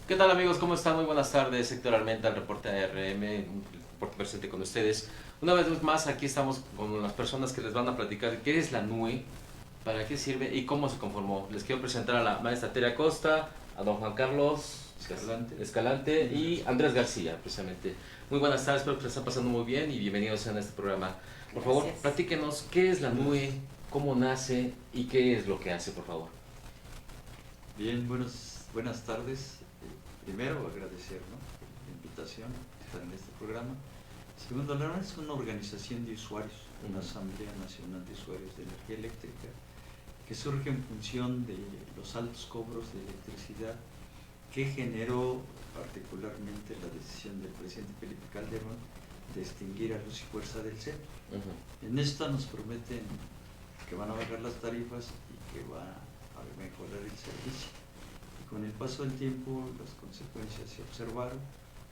¿Qué tal amigos? ¿Cómo están? Muy buenas tardes. Héctor Armenta, el reporte ARM, un reporte presente con ustedes. Una vez más aquí estamos con las personas que les van a platicar qué es la NUE, para qué sirve y cómo se conformó. Les quiero presentar a la maestra Tere Acosta, a don Juan Carlos Escalante y Andrés García, precisamente. Muy buenas tardes, espero que les estén pasando muy bien y bienvenidos a este programa. Por favor, Gracias. platíquenos qué es la NUE, cómo nace y qué es lo que hace, por favor. Bien, buenas tardes. Primero, agradecer, ¿no?, la invitación a estar en este programa. Segundo, la NUE es una organización de usuarios, una Asamblea Nacional de Usuarios de Energía Eléctrica, que surge en función de los altos cobros de electricidad que generó particularmente la decisión del presidente Felipe Calderón de extinguir a Luz y Fuerza del Centro. En esta nos prometen que van a bajar las tarifas y que va a mejorar el servicio. Y con el paso del tiempo las consecuencias se observaron,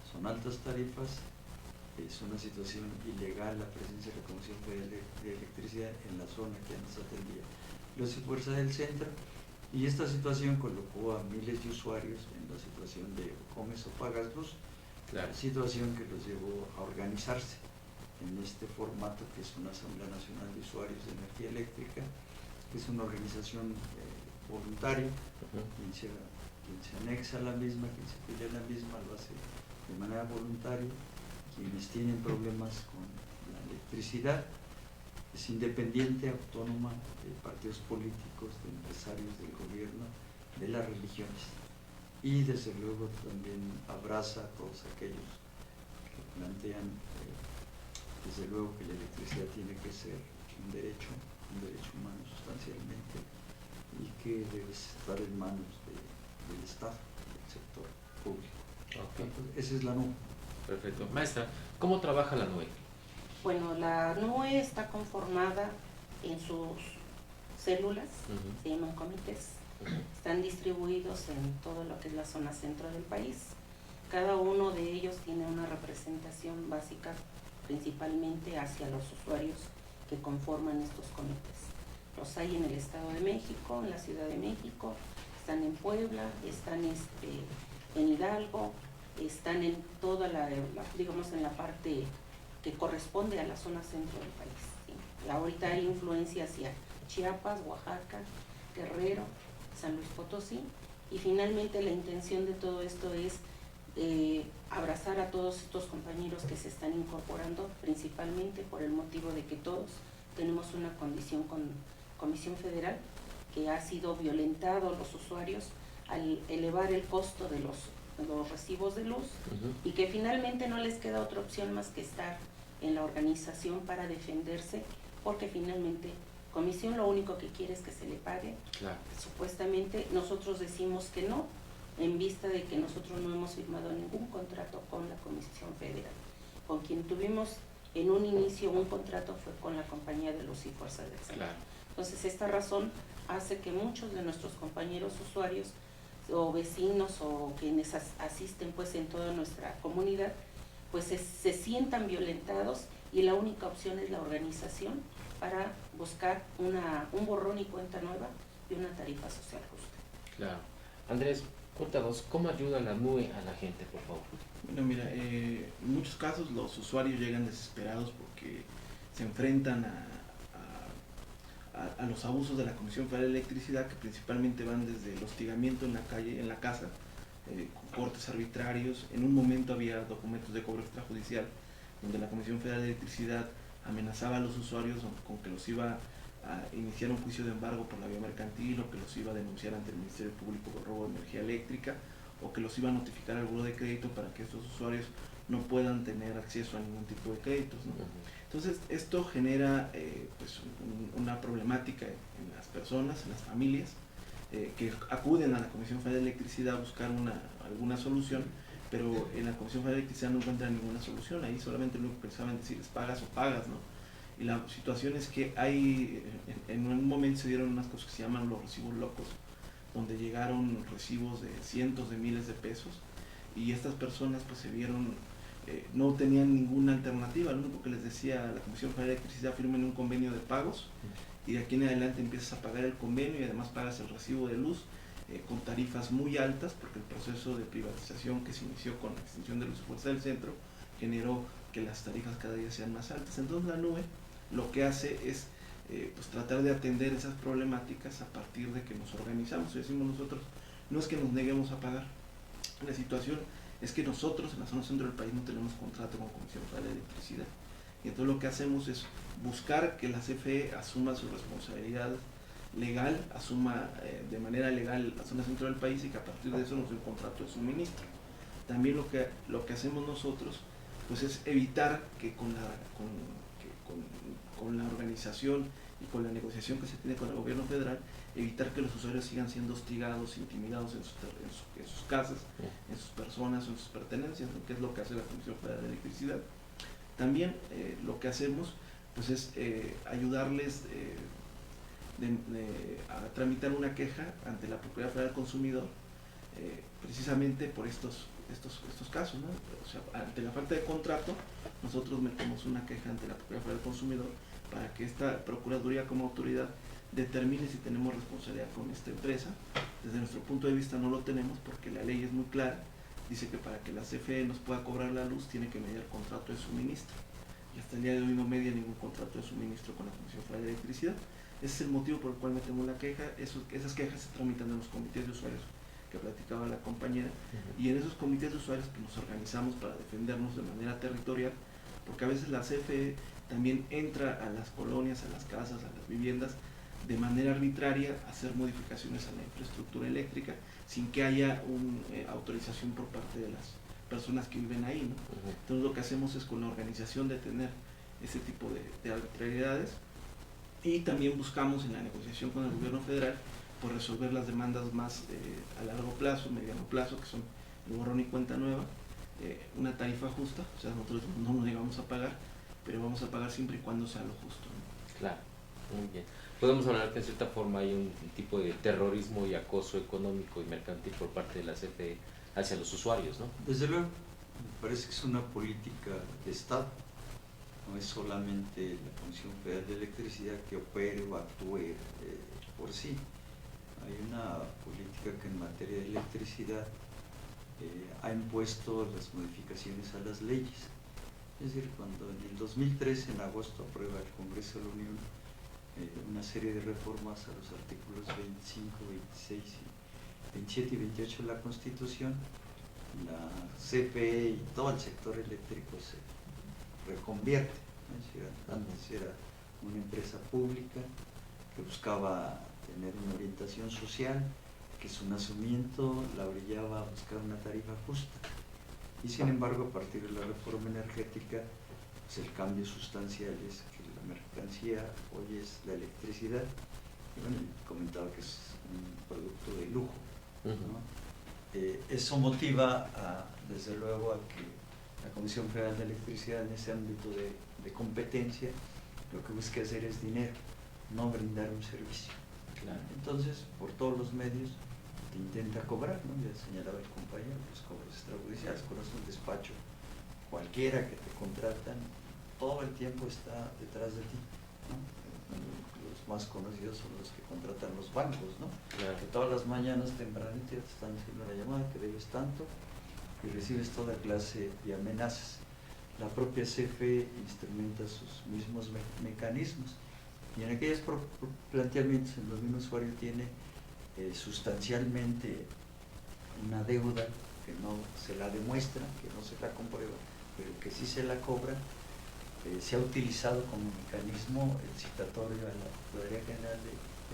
son altas tarifas, es una situación ilegal la presencia de la Comisión Federal de Electricidad en la zona que antes atendía Luz y Fuerza del Centro, y esta situación colocó a miles de usuarios en la situación de o comes o pagas luz, Claro. situación que los llevó a organizarse en este formato que es una Asamblea Nacional de Usuarios de Energía Eléctrica, que es una organización voluntaria. Quien se anexa a la misma, quien se pide a la misma, lo hace de manera voluntaria. Quienes tienen problemas con la electricidad, es independiente, autónoma de partidos políticos, de empresarios, del gobierno, de las religiones, y desde luego también abraza a todos aquellos que plantean desde luego que la electricidad tiene que ser un derecho humano sustancialmente, y que debe estar en manos del Estado, del sector público. Okay. Entonces, esa es la NUE. Perfecto. Maestra, ¿cómo trabaja la NUE? Bueno, la NUE está conformada en sus células, se llaman comités, están distribuidos en todo lo que es la zona centro del país. Cada uno de ellos tiene una representación básica principalmente hacia los usuarios que conforman estos comités. Los hay en el Estado de México, en la Ciudad de México, están en Puebla, están en Hidalgo, están en toda digamos en la parte que corresponde a la zona centro del país, ¿sí? Ahorita hay influencia hacia Chiapas, Oaxaca, Guerrero, San Luis Potosí, y finalmente la intención de todo esto es abrazar a todos estos compañeros que se están incorporando, principalmente por el motivo de que todos tenemos una condición con Comisión Federal, que ha sido violentado los usuarios al elevar el costo de los recibos de luz, y que finalmente no les queda otra opción más que estar en la organización para defenderse, porque finalmente Comisión lo único que quiere es que se le pague. Claro. Supuestamente nosotros decimos que no, en vista de que nosotros no hemos firmado ningún contrato con la Comisión Federal. Con quien tuvimos en un inicio un contrato fue con la Compañía de Luz y Fuerza del Centro. Claro. Entonces esta razón hace que muchos de nuestros compañeros usuarios o vecinos o quienes asisten pues en toda nuestra comunidad pues se sientan violentados, y la única opción es la organización para buscar un borrón y cuenta nueva y una tarifa social justa. Claro. Andrés, cuéntanos, ¿cómo ayuda la NUE a la gente, por favor? Bueno, mira, en muchos casos los usuarios llegan desesperados porque se enfrentan a los abusos de la Comisión Federal de Electricidad, que principalmente van desde el hostigamiento en la calle, en la casa, con cortes arbitrarios. En un momento había documentos de cobro extrajudicial donde la Comisión Federal de Electricidad amenazaba a los usuarios con que los iba a iniciar un juicio de embargo por la vía mercantil, o que los iba a denunciar ante el Ministerio Público por robo de energía eléctrica, o que los iba a notificar al buró de crédito para que estos usuarios no puedan tener acceso a ningún tipo de créditos, ¿no? Entonces esto genera pues una problemática en las personas, en las familias, que acuden a la Comisión Federal de Electricidad a buscar alguna solución, pero en la Comisión Federal de Electricidad no encuentran ninguna solución. Ahí solamente lo único que pensaban decirles pagas o pagas, ¿no? Y la situación es que en un momento se dieron unas cosas que se llaman los recibos locos, donde llegaron recibos de cientos de miles de pesos, y estas personas pues se vieron, no tenían ninguna alternativa. Lo único que les decía la Comisión Federal de Electricidad: firmen un convenio de pagos, y de aquí en adelante empiezas a pagar el convenio y además pagas el recibo de luz, con tarifas muy altas, porque el proceso de privatización que se inició con la extinción de Luz y Fuerza del Centro generó que las tarifas cada día sean más altas. Entonces la nube lo que hace es pues tratar de atender esas problemáticas a partir de que nos organizamos. Y decimos nosotros, no es que nos neguemos a pagar, la situación es que nosotros en la zona centro del país no tenemos contrato con Comisión Federal de Electricidad, y entonces lo que hacemos es buscar que la CFE asuma su responsabilidad legal, asuma de manera legal la zona centro del país, y que a partir de eso nos dé un contrato de suministro. También lo que hacemos nosotros pues es evitar que con la organización y con la negociación que se tiene con el gobierno federal, evitar que los usuarios sigan siendo hostigados, intimidados en sus casas, en sus personas, en sus pertenencias, ¿no? Que es lo que hace la Comisión Federal de Electricidad. También lo que hacemos pues es ayudarles a tramitar una queja ante la Procuraduría Federal del Consumidor, precisamente por estos casos, ¿no? O sea, ante la falta de contrato, nosotros metemos una queja ante la Procuraduría Federal del Consumidor para que esta Procuraduría como autoridad determine si tenemos responsabilidad con esta empresa. Desde nuestro punto de vista no lo tenemos, porque la ley es muy clara, dice que para que la CFE nos pueda cobrar la luz tiene que mediar contrato de suministro, y hasta el día de hoy no media ningún contrato de suministro con la Comisión Federal de Electricidad. Ese es el motivo por el cual metemos la queja. Esas quejas se tramitan en los comités de usuarios que platicaba la compañera, y en esos comités de usuarios pues, nos organizamos para defendernos de manera territorial, porque a veces la CFE también entra a las colonias, a las casas, a las viviendas de manera arbitraria a hacer modificaciones a la infraestructura eléctrica sin que haya una autorización por parte de las personas que viven ahí, ¿no? Entonces lo que hacemos es con la organización detener ese tipo de arbitrariedades, y también buscamos en la negociación con el gobierno federal por resolver las demandas más a largo plazo, mediano plazo, que son el borrón y cuenta nueva, una tarifa justa. O sea, nosotros no nos llegamos a pagar, pero vamos a pagar siempre y cuando sea lo justo, ¿no? Claro, muy bien. Podemos hablar que en cierta forma hay un tipo de terrorismo y acoso económico y mercantil por parte de la CFE hacia los usuarios, ¿no? Desde luego, me parece que es una política de Estado, no es solamente la Comisión Federal de Electricidad que opere o actúe por sí. Hay una política que en materia de electricidad ha impuesto las modificaciones a las leyes. Es decir, cuando en el 2003, en agosto, aprueba el Congreso de la Unión una serie de reformas a los artículos 25, 26, 27 y 28 de la Constitución, la CFE y todo el sector eléctrico se reconvierte, ¿no? Es decir, antes era una empresa pública que buscaba tener una orientación social, que su nacimiento la orillaba a buscar una tarifa justa. Y sin embargo, a partir de la reforma energética, pues el cambio sustancial es que la mercancía hoy es la electricidad. Y bueno, comentaba que es un producto de lujo, ¿no? Eso motiva, desde luego, a que la Comisión Federal de Electricidad, en ese ámbito de competencia, lo que busca hacer es dinero, no brindar un servicio. Claro. Entonces, por todos los medios, te intenta cobrar, ¿no? Ya señalaba el compañero, los cobros extrajudiciales, conoce un despacho cualquiera que te contratan, todo el tiempo está detrás de ti, ¿no? Los más conocidos son los que contratan los bancos, ¿no? Claro. Que todas las mañanas tempranito te están haciendo la llamada, que debes tanto, y recibes toda clase de amenazas. La propia CFE instrumenta sus mismos mecanismos, y en aquellos planteamientos en donde un usuario tiene sustancialmente una deuda que no se la demuestra, que no se la comprueba, pero que sí se la cobra, se ha utilizado como mecanismo el citatorio a la Procuraduría General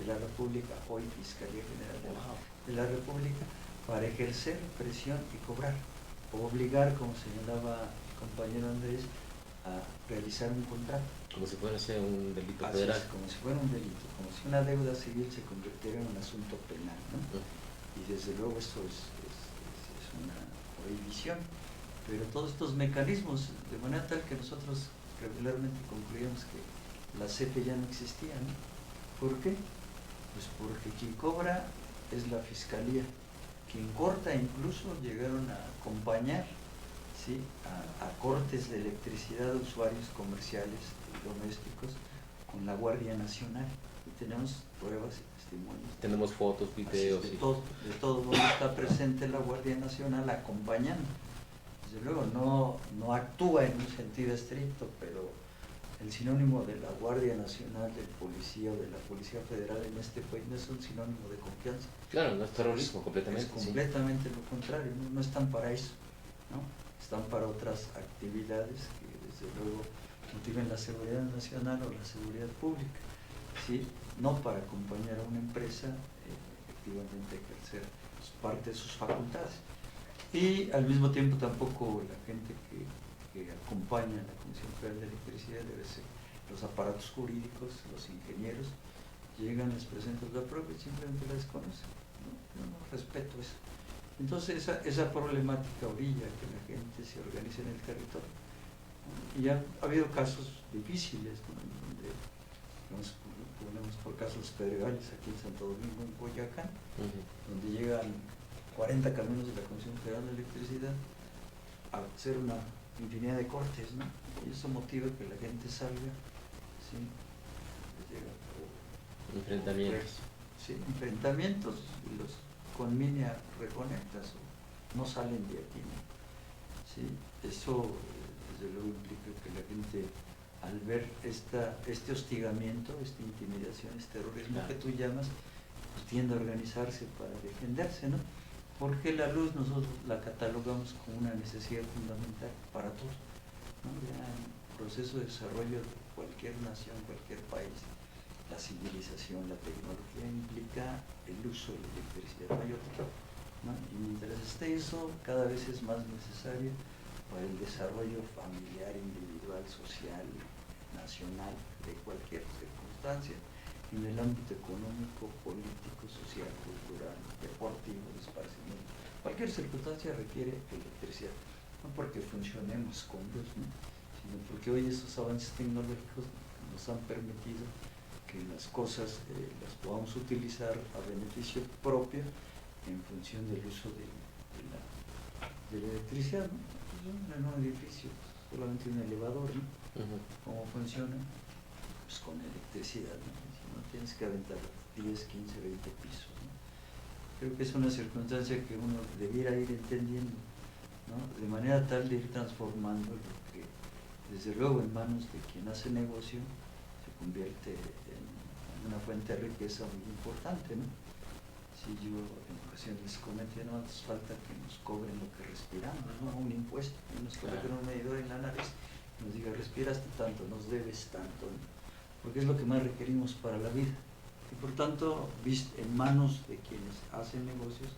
de la República, hoy Fiscalía General de la República, para ejercer presión y cobrar, o obligar, como señalaba el compañero Andrés, a realizar un contrato. Como si fuese un delito Así federal. es, como si fuera un delito, como si una deuda civil se convirtiera en un asunto penal, ¿no? Y desde luego esto es una prohibición, pero todos estos mecanismos, de manera tal que nosotros regularmente concluíamos que la CFE ya no existía, ¿no? ¿Por qué? Pues porque quien cobra es la Fiscalía, quien corta, incluso llegaron a acompañar, ¿sí?, a cortes de electricidad de usuarios comerciales y domésticos con la Guardia Nacional. tenemos pruebas y testimonios. Tenemos fotos, videos. De todo donde está presente la Guardia Nacional acompañando. Desde luego no actúa en un sentido estricto, pero el sinónimo de la Guardia Nacional, del policía o de la Policía Federal en este país no es un sinónimo de confianza. Claro, no es terrorismo, completamente. Es completamente lo contrario, no están para eso, ¿no? Están para otras actividades que desde luego motiven la seguridad nacional o la seguridad pública, ¿sí? No para acompañar a una empresa, efectivamente ejercer parte de sus facultades. Y al mismo tiempo tampoco la gente que acompaña a la Comisión Federal de Electricidad debe ser los aparatos jurídicos, los ingenieros, llegan, les presentan la prueba y simplemente la desconocen. Yo no respeto eso. Entonces esa problemática orilla que la gente se organice en el territorio. Y ha habido casos difíciles, ¿no? Donde, ponemos por caso los Pedregales aquí en Santo Domingo, en Coyoacán, donde llegan 40 camiones de la Comisión Federal de Electricidad a hacer una infinidad de cortes, ¿no? Y eso motiva que la gente salga, ¿sí? Enfrentamientos. Sí, enfrentamientos y los conmine a reconectas o no salen de aquí, ¿no? ¿Sí? Eso desde luego implica que la gente al ver este hostigamiento, esta intimidación, este terrorismo que tú llamas, pues tiende a organizarse para defenderse, ¿no? Porque la luz nosotros la catalogamos como una necesidad fundamental para todos, ¿no? Ya en el proceso de desarrollo de cualquier nación, cualquier país, la civilización, la tecnología implica el uso de la electricidad, no hay otro, ¿no? Y mientras esté eso, cada vez es más necesario para el desarrollo familiar, individual, social, nacional, de cualquier circunstancia, en el ámbito económico, político, social, cultural, deportivo, de esparcimiento. Cualquier circunstancia requiere electricidad, no porque funcionemos con luz, ¿no? Sino porque hoy esos avances tecnológicos nos han permitido que las cosas las podamos utilizar a beneficio propio en función del uso de la electricidad, ¿no? En un edificio, solamente un elevador, ¿no? ¿Cómo funciona? Pues con electricidad, ¿no? Si no tienes que aventar 10, 15, 20 pisos, ¿no? Creo que es una circunstancia que uno debiera ir entendiendo, ¿no? De manera tal de ir transformando lo que, desde luego, en manos de quien hace negocio, se convierte en una fuente de riqueza muy importante, ¿no? Si yo en ocasiones les comenté, no hace falta que nos cobren lo que respiramos, ¿no? Un impuesto, y nos coloquen un medidor en la nariz, y nos diga, respiraste tanto, nos debes tanto, ¿no? Porque es lo que más requerimos para la vida. Y por tanto, en manos de quienes hacen negocios,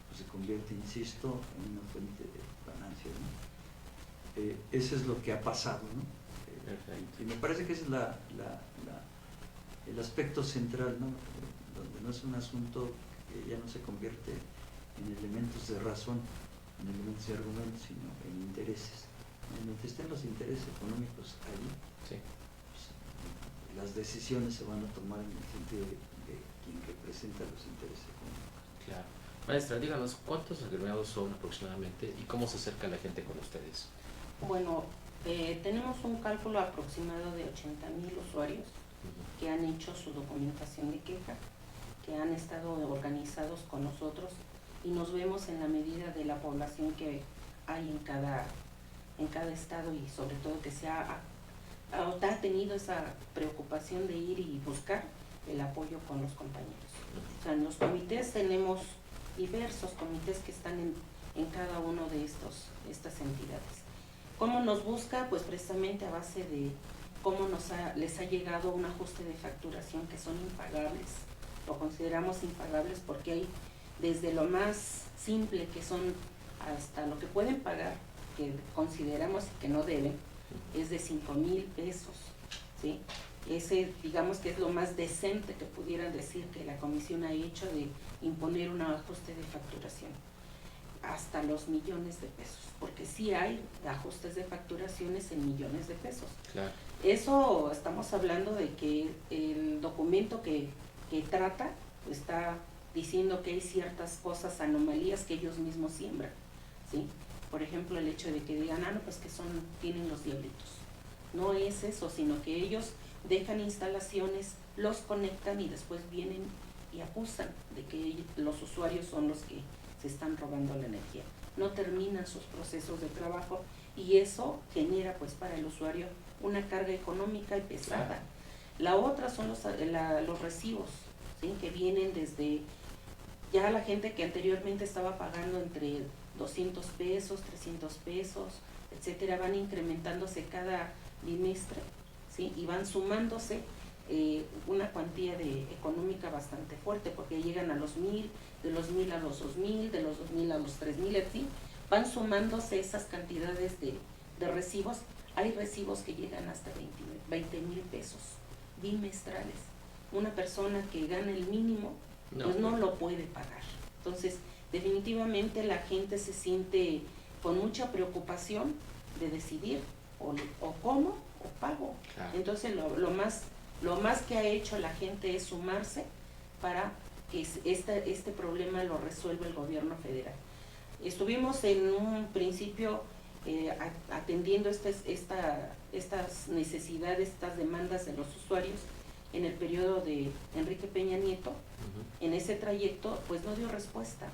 pues se convierte, insisto, en una fuente de ganancia, ¿no? Eso es lo que ha pasado, ¿no? Y me parece que ese es el aspecto central, ¿no? Donde no es un asunto que ya no se convierte en elementos de razón, en elementos de argumentos, sino en intereses. Mientras estén los intereses económicos allí, sí, pues, las decisiones se van a tomar en el sentido de quien representa los intereses económicos. Claro. Maestra, díganos, ¿cuántos agremiados son aproximadamente y cómo se acerca la gente con ustedes? Bueno, tenemos un cálculo aproximado de 80,000 usuarios que han hecho su documentación de queja, que han estado organizados con nosotros y nos vemos en la medida de la población que hay en cada estado y sobre todo que se ha tenido esa preocupación de ir y buscar el apoyo con los compañeros. O sea, en los comités tenemos diversos comités que están en cada uno de estas entidades. ¿Cómo nos busca? Pues precisamente a base de cómo les ha llegado un ajuste de facturación que son impagables. Lo consideramos impagables porque hay desde lo más simple que son hasta lo que pueden pagar, que consideramos que no deben, es de 5,000 pesos, ¿sí? Ese, digamos que es lo más decente que pudieran decir que la comisión ha hecho de imponer un ajuste de facturación, hasta los millones de pesos, porque sí hay ajustes de facturaciones en millones de pesos. Claro. Eso estamos hablando de que el documento que trata está diciendo que hay ciertas cosas, anomalías que ellos mismos siembran, ¿sí? Por ejemplo, el hecho de que digan, no, pues que tienen los diablitos. No es eso, sino que ellos dejan instalaciones los conectan y después vienen y acusan de que los usuarios son los que se están robando la energía. No terminan sus procesos de trabajo y eso genera pues para el usuario una carga económica y pesada. La otra son los recibos, ¿sí? Que vienen desde ya la gente que anteriormente estaba pagando entre 200 pesos, 300 pesos, etcétera, van incrementándose cada bimestre, ¿sí? Y van sumándose una cuantía económica bastante fuerte, porque llegan a los 1,000, de los 1,000 a los 2,000, de los 2,000 a los 3,000, así van sumándose esas cantidades de recibos. Hay recibos que llegan hasta 20,000 pesos bimestrales. Una persona que gana el mínimo pues no lo puede pagar. Entonces, definitivamente la gente se siente con mucha preocupación de decidir o cómo o pago. Claro. Entonces, lo más que ha hecho la gente es sumarse para que este problema lo resuelva el gobierno federal. Estuvimos en un principio atendiendo estas necesidades, estas demandas de los usuarios en el periodo de Enrique Peña Nieto. En ese trayecto pues no dio respuesta.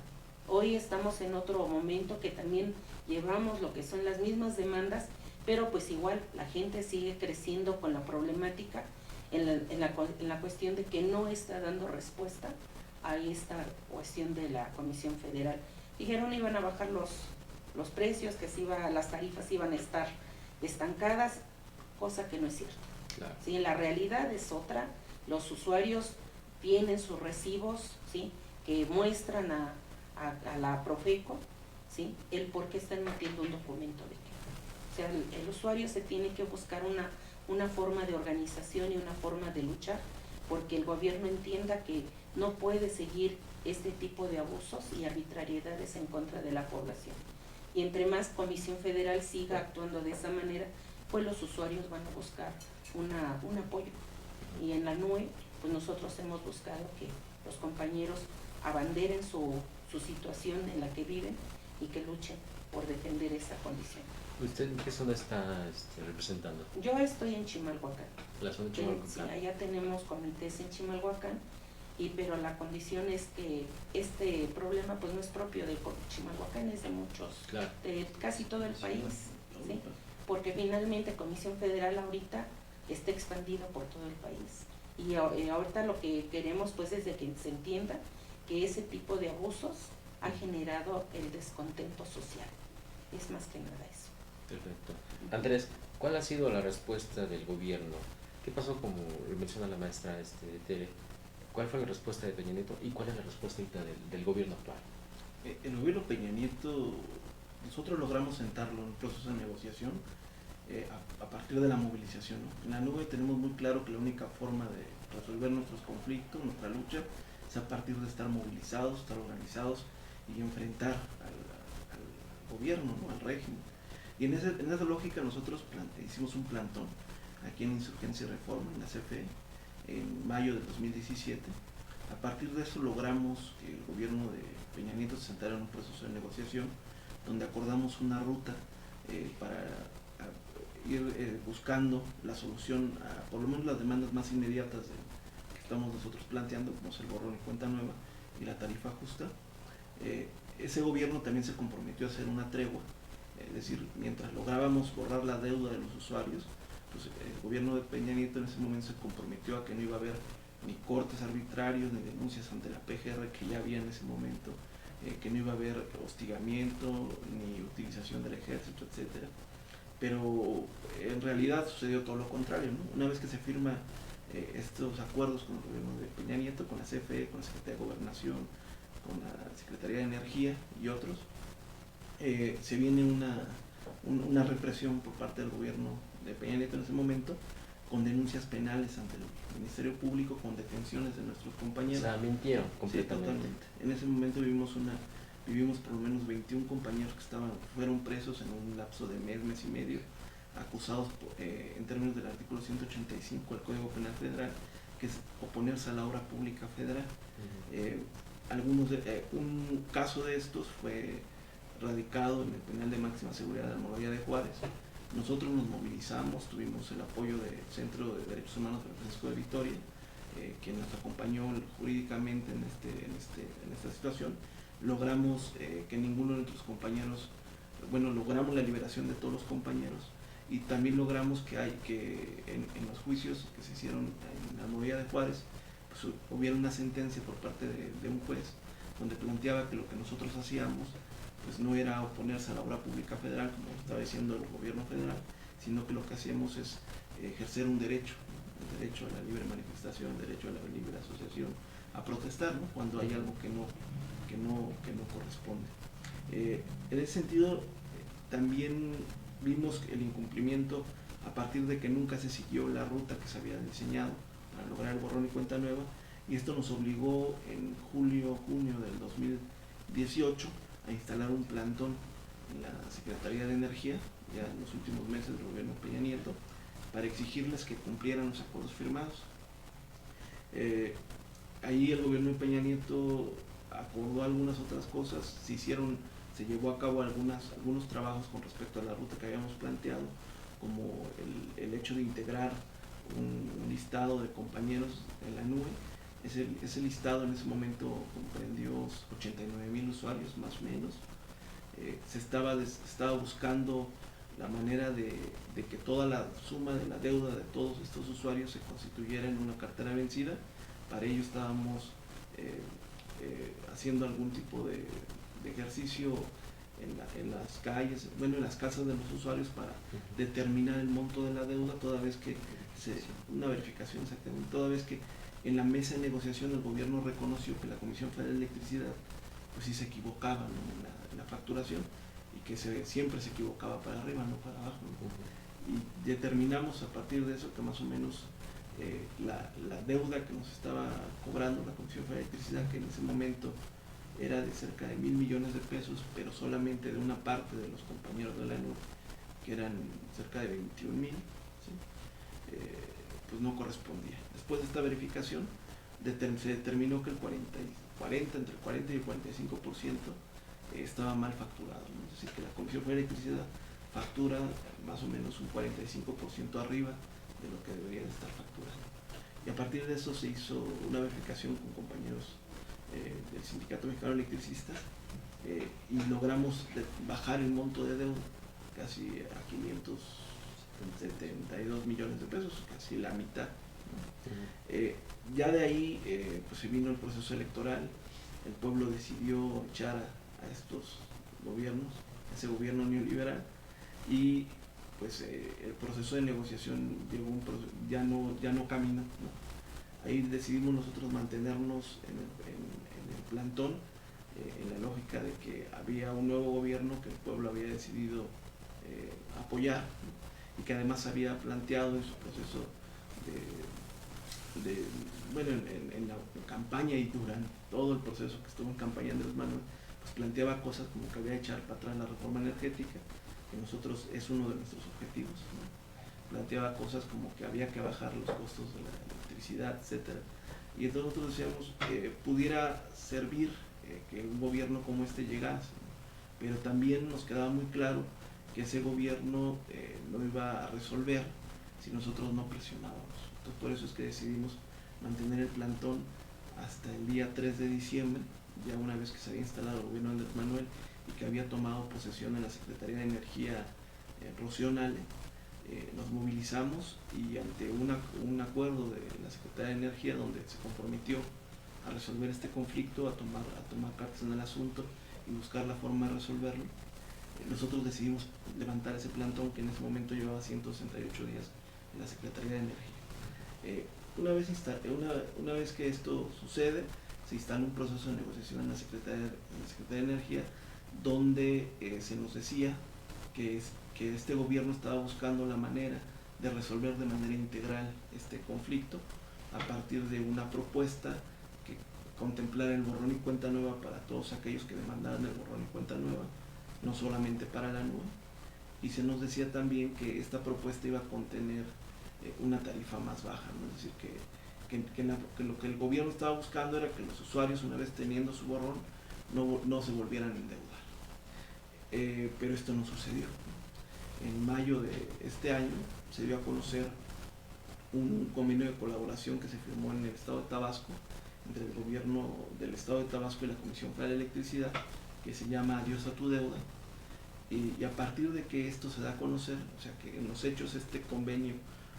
Hoy estamos en otro momento que también llevamos lo que son las mismas demandas, pero pues igual la gente sigue creciendo con la problemática en la cuestión de que no está dando respuesta a esta cuestión de la Comisión Federal. Dijeron iban a bajar los precios, que las tarifas iban a estar estancadas, cosa que no es cierto. Claro. ¿Sí? La realidad es otra. Los usuarios tienen sus recibos, ¿sí? Que muestran a la Profeco, ¿sí? El por qué están metiendo un documento de queja. O sea, el usuario se tiene que buscar una forma de organización y una forma de luchar, porque el gobierno entienda que no puede seguir este tipo de abusos y arbitrariedades en contra de la población. Y entre más Comisión Federal siga actuando de esa manera, pues los usuarios van a buscar un apoyo. Y en la NUE, pues nosotros hemos buscado que los compañeros abanderen su situación en la que viven y que luchen por defender esa condición. ¿Usted en qué zona está representando? Yo estoy en Chimalhuacán. ¿La zona de Chimalhuacán? Sí, allá tenemos comités en Chimalhuacán, pero la condición es que este problema pues no es propio de Chimalhuacán, es de muchos, claro, de casi todo el país, ¿sí? Porque finalmente Comisión Federal ahorita está expandida por todo el país. Y ahorita lo que queremos pues es de que se entienda que ese tipo de abusos ha generado el descontento social. Es más que nada eso. Perfecto. Andrés, ¿cuál ha sido la respuesta del gobierno? ¿Qué pasó, como menciona la maestra Tere? ¿Cuál fue la respuesta de Peña Nieto y cuál es la respuesta del gobierno actual? El gobierno Peña Nieto, nosotros logramos sentarlo en un proceso de negociación a partir de la movilización, ¿no? En la NUE tenemos muy claro que la única forma de resolver nuestros conflictos, nuestra lucha, es a partir de estar movilizados, estar organizados y enfrentar al gobierno, ¿no? Al régimen. Y en esa lógica nosotros hicimos un plantón aquí en Insurgencia y Reforma, en la CFE, en mayo de 2017. A partir de eso logramos que el gobierno de Peña Nieto se sentara en un proceso de negociación donde acordamos una ruta para ir buscando la solución a por lo menos las demandas más inmediatas que estamos nosotros planteando, como es el borrón y cuenta nueva y la tarifa justa. Ese gobierno también se comprometió a hacer una tregua, es decir, mientras lográbamos borrar la deuda de los usuarios, pues el gobierno de Peña Nieto en ese momento se comprometió a que no iba a haber ni cortes arbitrarios ni denuncias ante la PGR que ya había en ese momento, que no iba a haber hostigamiento ni utilización del ejército, etcétera. Pero en realidad sucedió todo lo contrario, ¿no? Una vez que se firma estos acuerdos con el gobierno de Peña Nieto, con la CFE, con la Secretaría de Gobernación, con la Secretaría de Energía y otros, se viene una represión por parte del gobierno de Peña Nieto en ese momento, con denuncias penales ante el Ministerio Público, con detenciones de nuestros compañeros. O sea, mintieron completamente. Sí, totalmente. En ese momento vivimos por lo menos 21 compañeros que fueron presos en un lapso de mes y medio, acusados en términos del artículo 185 del Código Penal Federal, que es oponerse a la obra pública federal. Un caso de estos fue radicado en el penal de máxima seguridad de Almoloya de Juárez. Nosotros nos movilizamos, tuvimos el apoyo del Centro de Derechos Humanos de Francisco de Vitoria, quien nos acompañó jurídicamente en esta situación. Logramos que ninguno de nuestros compañeros, logramos la liberación de todos los compañeros, y también logramos que en los juicios que se hicieron en la Almoradía de Juárez, pues hubiera una sentencia por parte de un juez donde planteaba que lo que nosotros hacíamos pues no era oponerse a la obra pública federal, como estaba diciendo el gobierno federal, sino que lo que hacíamos es ejercer un derecho, el derecho a la libre manifestación, el derecho a la libre asociación, a protestar, ¿no?, cuando hay algo que no corresponde. En ese sentido, también vimos el incumplimiento a partir de que nunca se siguió la ruta que se había diseñado para lograr el borrón y cuenta nueva, y esto nos obligó en junio del 2018 a instalar un plantón en la Secretaría de Energía, ya en los últimos meses del gobierno Peña Nieto, para exigirles que cumplieran los acuerdos firmados. Ahí el gobierno de Peña Nieto acordó algunas otras cosas, se llevó a cabo algunos trabajos con respecto a la ruta que habíamos planteado, como el hecho de integrar un listado de compañeros en la nube. Ese listado en ese momento comprendió 89,000 usuarios, más o menos. Se estaba buscando la manera de que toda la suma de la deuda de todos estos usuarios se constituyera en una cartera vencida. Para ello estábamos haciendo algún tipo de ejercicio en las calles, en las casas de los usuarios, para determinar el monto de la deuda, toda vez que una verificación exactamente, toda vez que en la mesa de negociación el gobierno reconoció que la Comisión Federal de Electricidad pues sí se equivocaba, ¿no?, en la facturación, y que siempre se equivocaba para arriba, no para abajo, ¿no? Y determinamos a partir de eso que más o menos la deuda que nos estaba cobrando la Comisión Federal de Electricidad, que en ese momento era de cerca de 1,000 millones de pesos, pero solamente de una parte de los compañeros de la nube, que eran cerca de 21,000, ¿sí?, pues no correspondía. Después de esta verificación se determinó que entre el 40 y el 45% estaba mal facturado, ¿no? Es decir, que la Comisión Federal de Electricidad factura más o menos un 45% arriba de lo que debería de estar facturando. Y a partir de eso se hizo una verificación con compañeros del Sindicato Mexicano de Electricistas, y logramos bajar el monto de deuda casi a 572 millones de pesos, casi la mitad, ¿no? Ya de ahí pues se vino el proceso electoral, el pueblo decidió echar a estos gobiernos, a ese gobierno neoliberal, y pues el proceso de negociación ya no caminó, ¿no? Ahí decidimos nosotros mantenernos en el plantón, en la lógica de que había un nuevo gobierno que el pueblo había decidido apoyar, ¿no?, y que además había planteado en su proceso en la campaña y durante todo el proceso que estuvo en campaña Andrés Manuel, pues planteaba cosas como que había que echar para atrás la reforma energética, que nosotros es uno de nuestros objetivos, ¿no? Planteaba cosas como que había que bajar los costos de la electricidad, etcétera. Y entonces nosotros decíamos que pudiera servir que un gobierno como este llegase, ¿no?, pero también nos quedaba muy claro que ese gobierno no iba a resolver si nosotros no presionábamos. Entonces por eso es que decidimos mantener el plantón hasta el día 3 de diciembre, ya una vez que se había instalado el gobierno de Andrés Manuel y que había tomado posesión en la Secretaría de Energía Rocío Nale. Nos movilizamos y ante un acuerdo de la Secretaría de Energía, donde se comprometió a resolver este conflicto, a tomar cartas en el asunto y buscar la forma de resolverlo, nosotros decidimos levantar ese plantón que en ese momento llevaba 168 días en la Secretaría de Energía. Una vez que esto sucede, se instala un proceso de negociación en la Secretaría de Energía, donde se nos decía que este gobierno estaba buscando la manera de resolver de manera integral este conflicto a partir de una propuesta que contemplara el borrón y cuenta nueva para todos aquellos que demandaran el borrón y cuenta nueva, no solamente para la nube. Y se nos decía también que esta propuesta iba a contener una tarifa más baja, ¿no? Es decir, que lo que el gobierno estaba buscando era que los usuarios, una vez teniendo su borrón, no se volvieran a endeudar. Pero esto no sucedió. En mayo de este año se dio a conocer un convenio de colaboración que se firmó en el estado de Tabasco entre el gobierno del estado de Tabasco y la Comisión Federal de Electricidad, que se llama Adiós a tu deuda, y a partir de que esto se da a conocer, o sea que en los hechos este convenio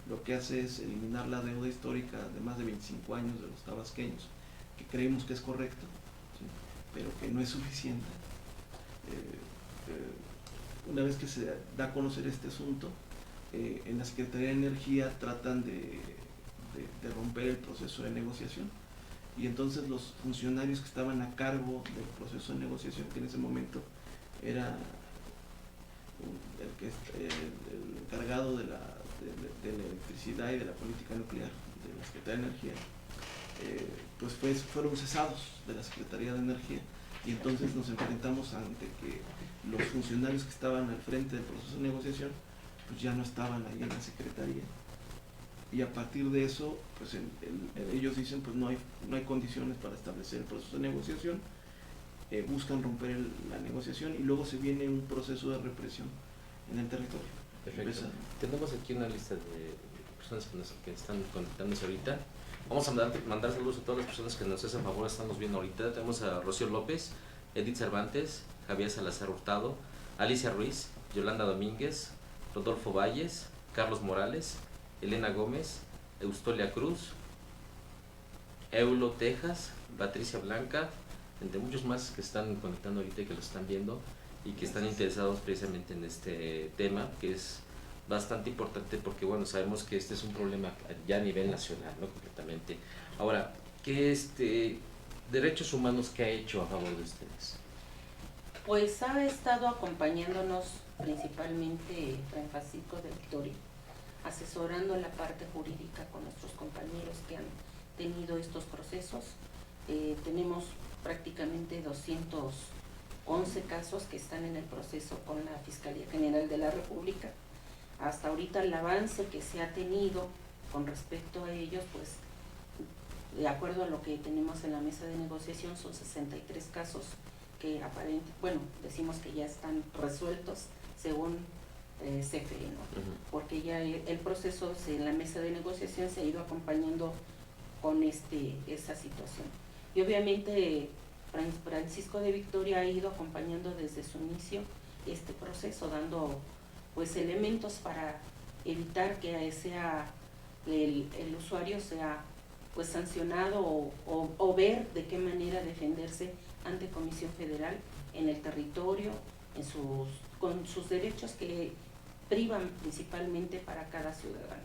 lo que hace es eliminar la deuda histórica de más de 25 años de los tabasqueños, que creemos que es correcto, ¿sí?, pero que no es suficiente. Una vez que se da a conocer este asunto, en la Secretaría de Energía tratan de romper el proceso de negociación, y entonces los funcionarios que estaban a cargo del proceso de negociación, que en ese momento era el encargado de la electricidad y de la política nuclear de la Secretaría de Energía, pues fueron cesados de la Secretaría de Energía, y entonces nos enfrentamos ante que los funcionarios que estaban al frente del proceso de negociación pues ya no estaban ahí en la Secretaría, y a partir de eso pues ellos dicen pues no hay condiciones para establecer el proceso de negociación, buscan romper la negociación, y luego se viene un proceso de represión en el territorio. Perfecto. Tenemos aquí una lista de personas que están conectándose ahorita. Vamos a mandar saludos a todas las personas que nos hacen favor, estamos viendo ahorita. Tenemos a Rocío López, Edith Cervantes, Javier Salazar Hurtado, Alicia Ruiz, Yolanda Domínguez, Rodolfo Valles, Carlos Morales, Elena Gómez, Eustolia Cruz, Eulo Tejas, Patricia Blanca, entre muchos más que están conectando ahorita y que lo están viendo y que están interesados precisamente en este tema, que es bastante importante porque bueno, sabemos que este es un problema ya a nivel nacional, ¿no? Completamente. Ahora, ¿qué derechos humanos que ha hecho a favor de ustedes? Pues ha estado acompañándonos principalmente Francisco de Victoria, asesorando la parte jurídica con nuestros compañeros que han tenido estos procesos. Tenemos prácticamente 211 casos que están en el proceso con la Fiscalía General de la República. Hasta ahorita el avance que se ha tenido con respecto a ellos, pues de acuerdo a lo que tenemos en la mesa de negociación, son 63 casos que decimos que ya están resueltos según CFE, ¿no? Porque ya el proceso en la mesa de negociación se ha ido acompañando con esa situación. Y obviamente Francisco de Victoria ha ido acompañando desde su inicio este proceso, dando pues elementos para evitar que el usuario sea pues sancionado o ver de qué manera defenderse ante Comisión Federal en el territorio, con sus derechos que privan principalmente para cada ciudadano.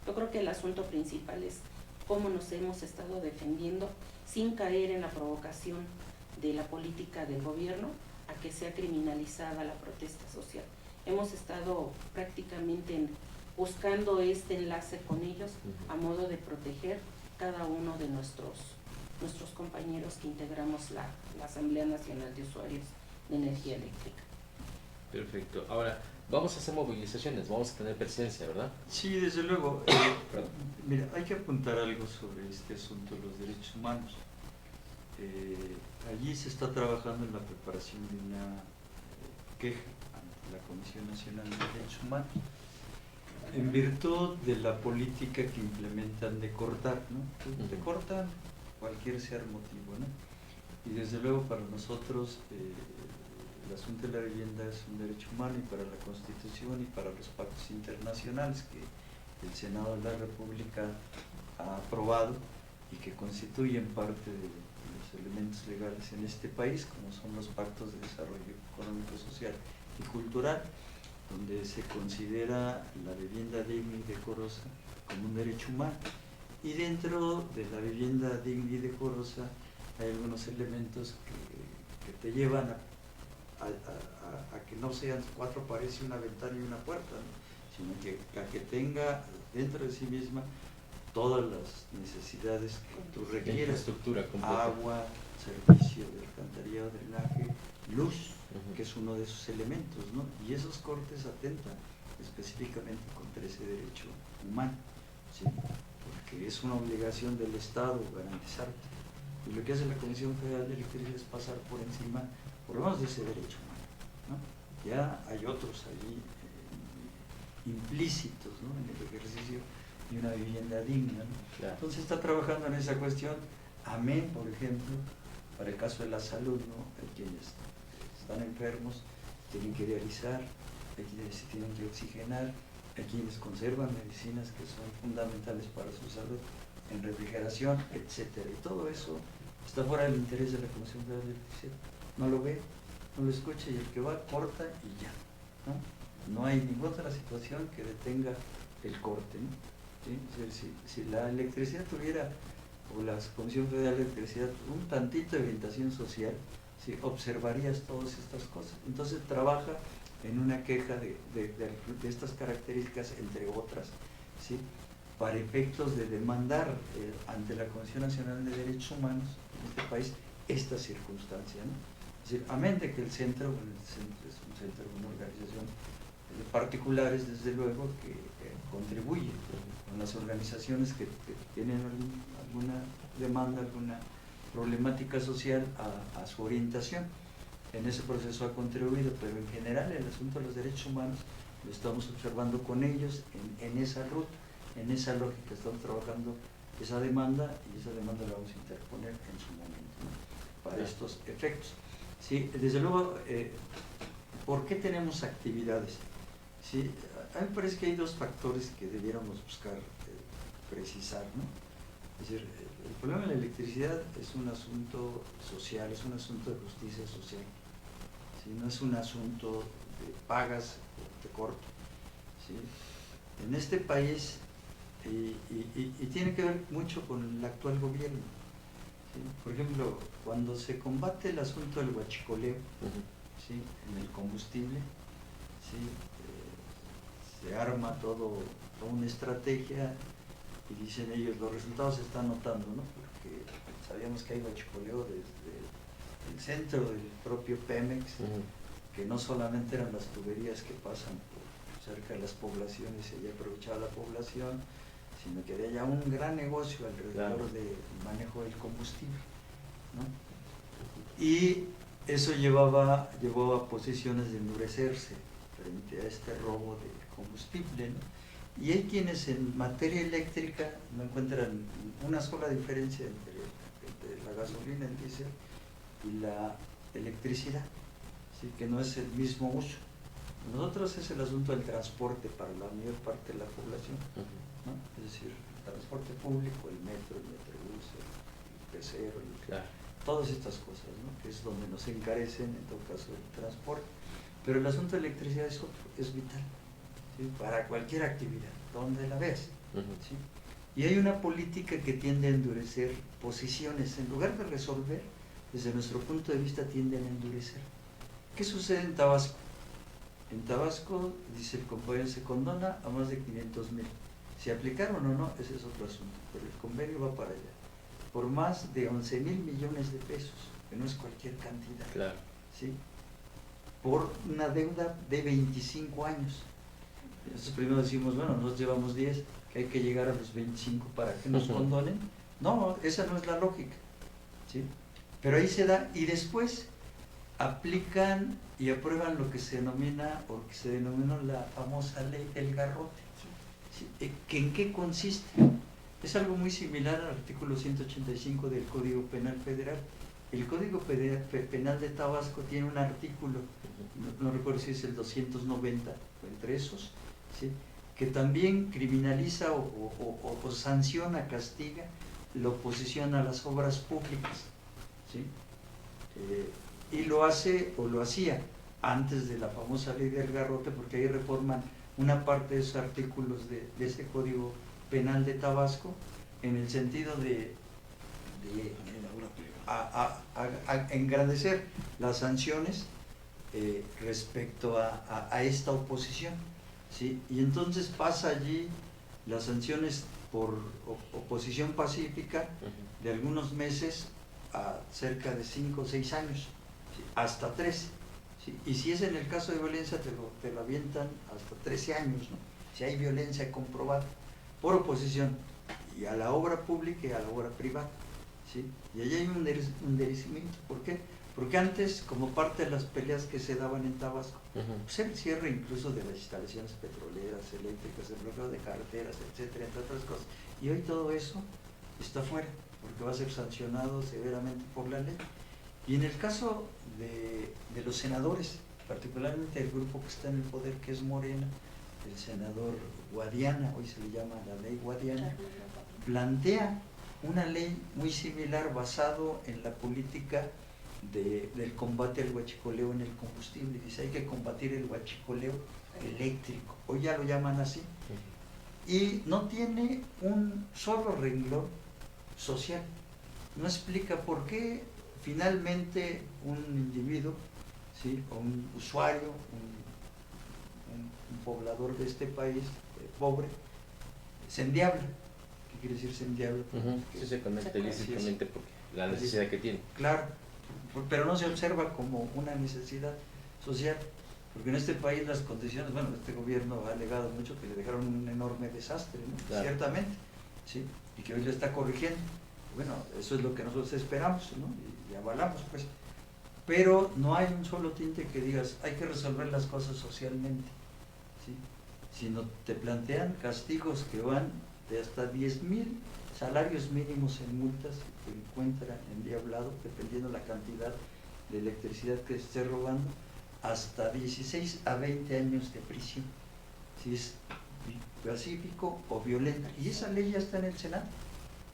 Yo creo que el asunto principal es cómo nos hemos estado defendiendo sin caer en la provocación de la política del gobierno a que sea criminalizada la protesta social. Hemos estado prácticamente buscando este enlace con ellos a modo de proteger cada uno de nuestros compañeros que integramos la Asamblea Nacional de Usuarios de Energía Eléctrica. Perfecto. Ahora, vamos a hacer movilizaciones, vamos a tener presencia, ¿verdad? Sí, desde luego. Mira, hay que apuntar algo sobre este asunto de los derechos humanos. Allí se está trabajando en la preparación de una queja ante la Comisión Nacional de Derechos Humanos en virtud de la política que implementan de cortar, ¿no? Te cortan cualquier sea el motivo, ¿no? Y desde luego para nosotros el asunto de la vivienda es un derecho humano, y para la Constitución y para los pactos internacionales que el Senado de la República ha aprobado y que constituyen parte de los elementos legales en este país, como son los pactos de desarrollo económico, social y cultural, donde se considera la vivienda digna y decorosa como un derecho humano. Y dentro de la vivienda digna y decorosa hay algunos elementos que te llevan a que no sean cuatro paredes, una ventana y una puerta, ¿no? Sino que tenga dentro de sí misma todas las necesidades que tú requieras: agua, servicio de alcantarillado, drenaje, luz, que es uno de esos elementos, ¿no? Y esos cortes atentan específicamente contra ese derecho humano, ¿sí? Porque es una obligación del Estado garantizarte. Y lo que hace la Comisión Federal de Electricidad es pasar por encima, por lo menos, de ese derecho humano, ¿no? Ya hay otros allí implícitos, ¿no?, en el ejercicio y una vivienda digna, ¿no? Claro. Entonces está trabajando en esa cuestión. Amén, por ejemplo, para el caso de la salud, ¿no? Hay quienes están enfermos, tienen que dializar, hay quienes se tienen que oxigenar, hay quienes conservan medicinas que son fundamentales para su salud en refrigeración, etcétera. Y todo eso está fuera del interés de la Comisión Federal de Electricidad. No lo ve, no lo escucha, y el que va corta y ya, ¿no? No hay ninguna otra situación que detenga el corte, ¿no? ¿Sí? O sea, si la electricidad tuviera, o la Comisión Federal de Electricidad, un tantito de orientación social, ¿sí?, observarías todas estas cosas. Entonces trabaja en una queja de estas características, entre otras, ¿sí?, para efectos de demandar ante la Comisión Nacional de Derechos Humanos en este país esta circunstancia, ¿no? Es decir, amén de que el centro es un centro, una organización de particulares, desde luego, que contribuye con las organizaciones que tienen alguna demanda, alguna problemática social a su orientación. En ese proceso ha contribuido, pero en general el asunto de los derechos humanos lo estamos observando con ellos en esa ruta, en esa lógica. Estamos trabajando esa demanda, y esa demanda la vamos a interponer en su momento, ¿no?, para estos efectos. Sí, desde luego, ¿por qué tenemos actividades? Sí, a mí me parece que hay dos factores que debiéramos buscar precisar, ¿no? Es decir, el problema de la electricidad es un asunto social, es un asunto de justicia social, ¿sí? No es un asunto de pagas o de corto, ¿sí? En este país, y tiene que ver mucho con el actual gobierno, ¿sí? Por ejemplo, cuando se combate el asunto del huachicoleo, ¿sí?, en el combustible, ¿sí?, se arma toda una estrategia, y dicen ellos, los resultados se están notando, ¿no?, porque sabíamos que hay huachicoleo desde el centro del propio Pemex, que no solamente eran las tuberías que pasan por cerca de las poblaciones y allá aprovechaba la población, sino que había ya un gran negocio alrededor del manejo del combustible, ¿no? Y eso llevó a posiciones de endurecerse frente a este robo de combustible, ¿no? Y hay quienes en materia eléctrica no encuentran una sola diferencia entre la gasolina, el diésel y la electricidad, ¿sí?, que no es el mismo uso. Nosotros es el asunto del transporte para la mayor parte de la población, ¿no? Es decir, el transporte público, el metrobús, el pecero, todas estas cosas, ¿no?, que es donde nos encarecen en todo caso el transporte. Pero el asunto de electricidad es otro, es vital, ¿sí?, para cualquier actividad, donde la veas, ¿sí? Y hay una política que tiende a endurecer posiciones, en lugar de resolver, desde nuestro punto de vista tienden a endurecer. ¿Qué sucede en Tabasco? En Tabasco, dice el convenio, se condona a más de 500,000. Si aplicaron o no, ese es otro asunto, pero el convenio va para allá, por más de 11,000 millones de pesos, que no es cualquier cantidad, Claro. ¿sí?, por una deuda de 25 años. Entonces primero decimos, bueno, nosotros llevamos 10, que hay que llegar a los 25 para que nos condonen. No, esa no es la lógica, ¿sí? Pero ahí se da, y después aplican y aprueban lo que se denomina, o que se denominó la famosa ley del garrote, ¿sí? ¿En qué consiste? Es algo muy similar al artículo 185 del Código Penal Federal. El Código Penal de Tabasco tiene un artículo, no recuerdo si es el 290 o entre esos, ¿sí?, que también criminaliza o sanciona, castiga la oposición a las obras públicas, ¿sí? Y lo hace, o lo hacía, antes de la famosa ley del garrote, porque ahí reforman una parte de esos artículos de ese Código Penal de Tabasco, en el sentido de engrandecer las sanciones respecto a esta oposición, ¿sí? Y entonces pasa allí las sanciones por oposición pacífica de algunos meses a cerca de 5 o 6 años, ¿sí?, hasta 13, ¿sí? Y si es en el caso de violencia te lo avientan hasta 13 años, ¿no?, si hay violencia comprobada por oposición y a la obra pública y a la obra privada, ¿sí? Y allí hay un enderecimiento. ¿Por qué? Porque antes, como parte de las peleas que se daban en Tabasco, pues el cierre incluso de las instalaciones petroleras, eléctricas, el bloqueo de carreteras, etcétera, entre otras cosas. Y hoy todo eso está fuera, porque va a ser sancionado severamente por la ley. Y en el caso de los senadores, particularmente el grupo que está en el poder, que es Morena, el senador Guadiana, hoy se le llama la ley Guadiana, plantea una ley muy similar basado en la política del combate al huachicoleo en el combustible. Dice, hay que combatir el huachicoleo eléctrico, hoy ya lo llaman así, y no tiene un solo renglón social. No explica por qué finalmente un individuo, ¿sí?, o un usuario, un poblador de este país pobre, se endiabla. ¿Qué quiere decir se endiabla? Sí, se conecta ilícitamente porque la necesidad que tiene. Claro, pero no se observa como una necesidad social, porque en este país las condiciones, bueno, este gobierno ha alegado mucho que le dejaron un enorme desastre, ¿no? Claro. Ciertamente, ¿sí?, y que hoy le está corrigiendo. Bueno, eso es lo que nosotros esperamos, ¿no?, y avalamos, pues. Pero no hay un solo tinte que digas, hay que resolver las cosas socialmente, ¿sí?, sino te plantean castigos que van de hasta 10,000 salarios mínimos en multas, que encuentran endiablado, dependiendo la cantidad de electricidad que esté robando, hasta 16 a 20 años de prisión, si es pacífico o violenta. Y esa ley ya está en el Senado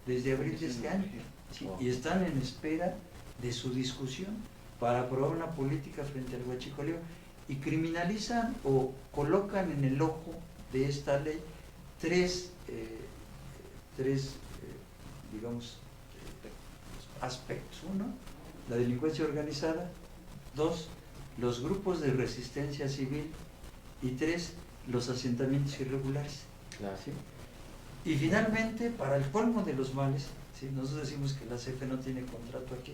desde abril de este año, ¿sí?, y están en espera de su discusión para aprobar una política frente al huachicoleo, y criminalizan o colocan en el ojo de esta ley tres digamos, aspectos. Uno, la delincuencia organizada; dos, los grupos de resistencia civil; y tres, los asentamientos irregulares. Claro. ¿Sí? Y finalmente, para el colmo de los males, ¿sí?, nosotros decimos que la CFE no tiene contrato aquí,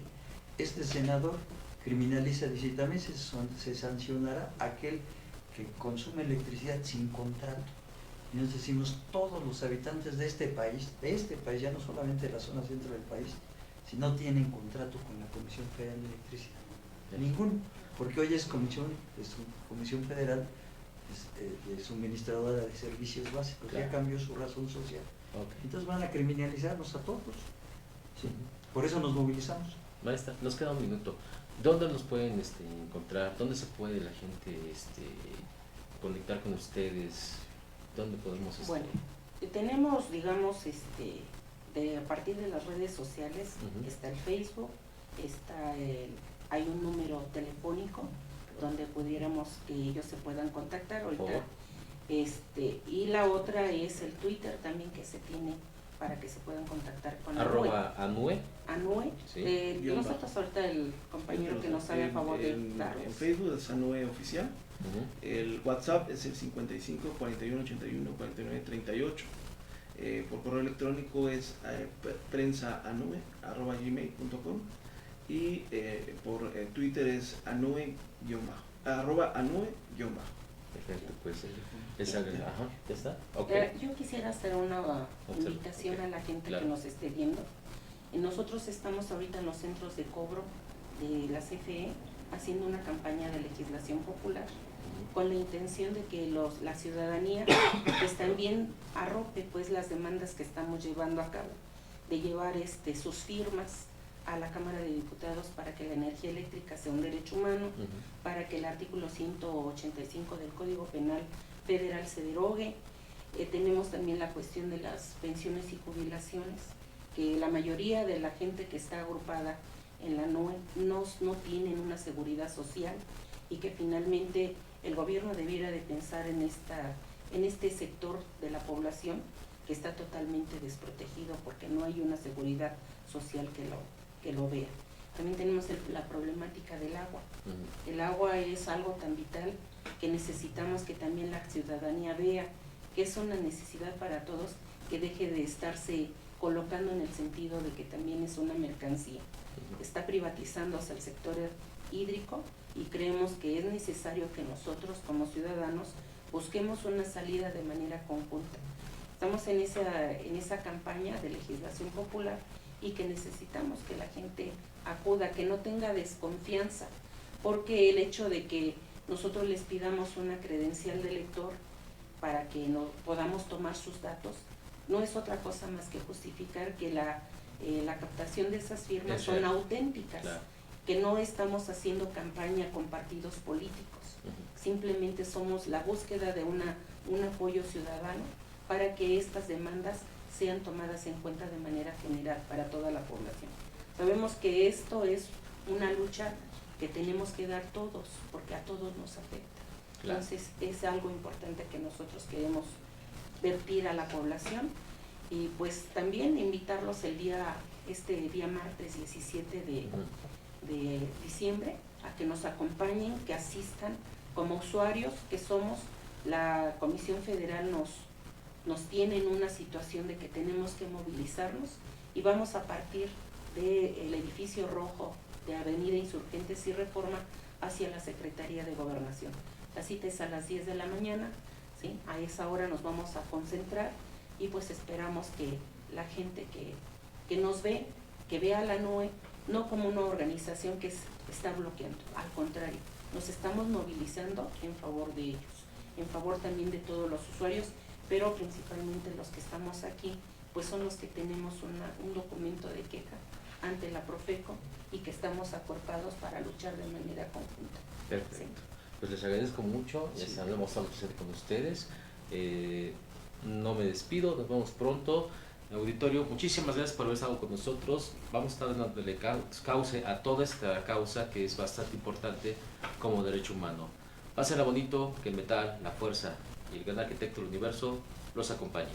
este senador criminaliza, dice, y también se sancionará aquel que consume electricidad sin contrato. Y nos decimos, todos los habitantes de este país, ya no solamente de la zona centro del país, si no tienen contrato con la Comisión Federal de Electricidad, ninguno, porque hoy es Comisión Federal de Suministradora de Servicios Básicos, claro. Ya cambió su razón social. Okay. Entonces van a criminalizarnos a todos, ¿sí? Por eso nos movilizamos. Maestra, nos queda un minuto. ¿Dónde nos pueden encontrar? ¿Dónde se puede la gente conectar con ustedes? ¿Dónde podemos Bueno, tenemos, digamos, a partir de las redes sociales, está el Facebook, hay un número telefónico donde pudiéramos que ellos se puedan contactar ahorita. Y la otra es el Twitter también que se tiene para que se puedan contactar con @anue. Anue. Sí. Nosotros ahorita el compañero que nos sabe a favor de darlos. En Facebook es Anue Oficial. El WhatsApp es el 55 41 81 49 38. Por correo electrónico es prensaanue@gmail.com, y por Twitter es @anue_. Perfecto, pues esa, ya está. Okay. Yo quisiera hacer una invitación a la gente, claro, que nos esté viendo. Nosotros estamos ahorita en los centros de cobro de la CFE haciendo una campaña de legislación popular con la intención de que la ciudadanía pues también arrope pues las demandas que estamos llevando a cabo, de llevar sus firmas a la Cámara de Diputados para que la energía eléctrica sea un derecho humano, para que el artículo 185 del Código Penal Federal se derogue. Tenemos también la cuestión de las pensiones y jubilaciones, que la mayoría de la gente que está agrupada en la NUE no tienen una seguridad social, y que finalmente el gobierno debiera de pensar en este sector de la población que está totalmente desprotegido porque no hay una seguridad social que lo vea. También tenemos la problemática del agua. El agua es algo tan vital que necesitamos que también la ciudadanía vea que es una necesidad para todos, que deje de estarse colocando en el sentido de que también es una mercancía. Está privatizándose el sector hídrico, y creemos que es necesario que nosotros como ciudadanos busquemos una salida de manera conjunta. Estamos en esa campaña de legislación popular y que necesitamos que la gente acuda, que no tenga desconfianza, porque el hecho de que nosotros les pidamos una credencial de elector para que no podamos tomar sus datos, no es otra cosa más que justificar que la captación de esas firmas son auténticas, claro, que no estamos haciendo campaña con partidos políticos, simplemente somos la búsqueda de un apoyo ciudadano para que estas demandas sean tomadas en cuenta de manera general para toda la población. Sabemos que esto es una lucha que tenemos que dar todos, porque a todos nos afecta. Claro. Entonces es algo importante que nosotros queremos vertir a la población, y pues también invitarlos este día martes 17 de diciembre a que nos acompañen, que asistan como usuarios que somos. La Comisión Federal nos tiene en una situación de que tenemos que movilizarnos, y vamos a partir del edificio rojo de Avenida Insurgentes y Reforma hacia la Secretaría de Gobernación. La cita es a las 10 de la mañana, ¿sí? A esa hora nos vamos a concentrar, y pues esperamos que la gente que nos ve, que vea a la NUE no como una organización que está bloqueando, al contrario, nos estamos movilizando en favor de ellos, en favor también de todos los usuarios, pero principalmente los que estamos aquí, pues son los que tenemos un documento de queja ante la Profeco y que estamos acuerpados para luchar de manera conjunta. Perfecto. ¿Sí? Pues les agradezco mucho, ya sí, hemos estado presentes con ustedes. No me despido, nos vemos pronto. Auditorio, muchísimas gracias por haber estado con nosotros. Vamos a estar dándole cauce a toda esta causa que es bastante importante como derecho humano. Pásenla bonito, que el metal, la fuerza y el gran arquitecto del universo los acompañen.